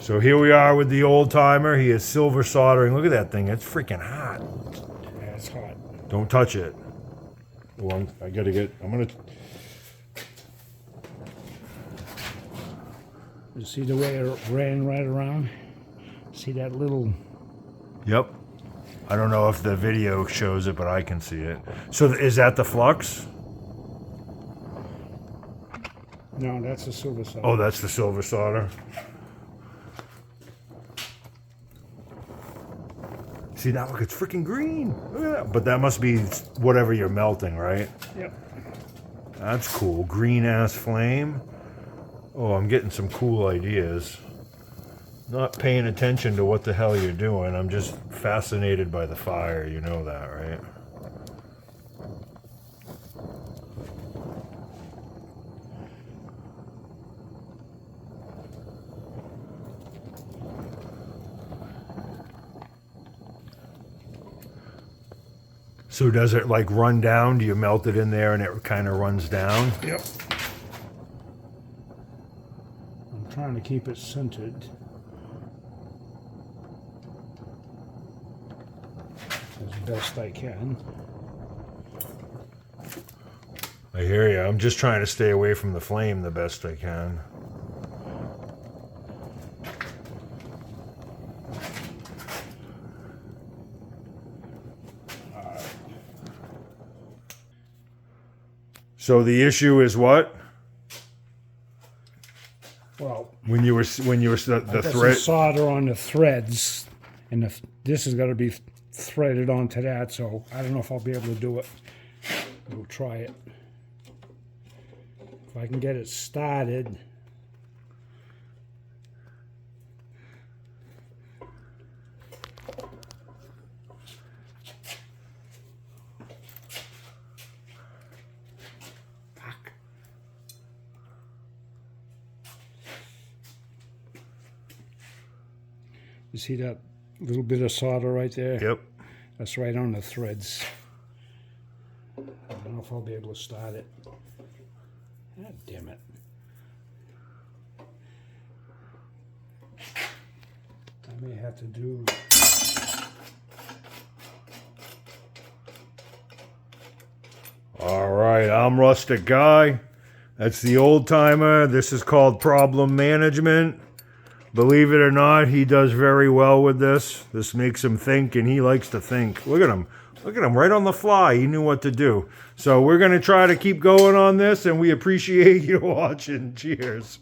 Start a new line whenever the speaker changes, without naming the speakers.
So here we are with the old timer. He is silver soldering. Look at that thing. It's freaking hot.
Yeah, it's hot.
Don't touch it. Oh, I gotta get. I'm gonna.
You see the way it ran right around? See that little...
Yep. I don't know if the video shows it, but I can see it. So is that the flux?
No, that's a silver solder.
Oh, that's the silver solder. See, now look, it's freaking green. Look at that. But that must be whatever you're melting, right?
Yep.
That's cool. Green ass flame. Oh, I'm getting some cool ideas. Not paying attention to what the hell you're doing. I'm just fascinated by the fire. You know that, right? So does it like run down? Do you melt it in there and it kind of runs down?
Yep. I'm trying to keep it centered as best I can.
I hear you. I'm just trying to stay away from the flame the best I can. So the issue is what?
Well,
When you were the
got some
thread.
solder on the threads, and this is going to be threaded onto that, so I don't know if I'll be able to do it. We'll try it. If I can get it started. Fuck. You see that little bit of solder right there?
Yep.
That's right on the threads. I don't know if I'll be able to start it. God damn it. I may have to do...
All right, I'm Rustic Guy. That's the old timer. This is called problem management. Believe it or not, he does very well with this. This makes him think, and he likes to think. Look at him. Look at him right on the fly. He knew what to do. So we're going to try to keep going on this, and we appreciate you watching. Cheers.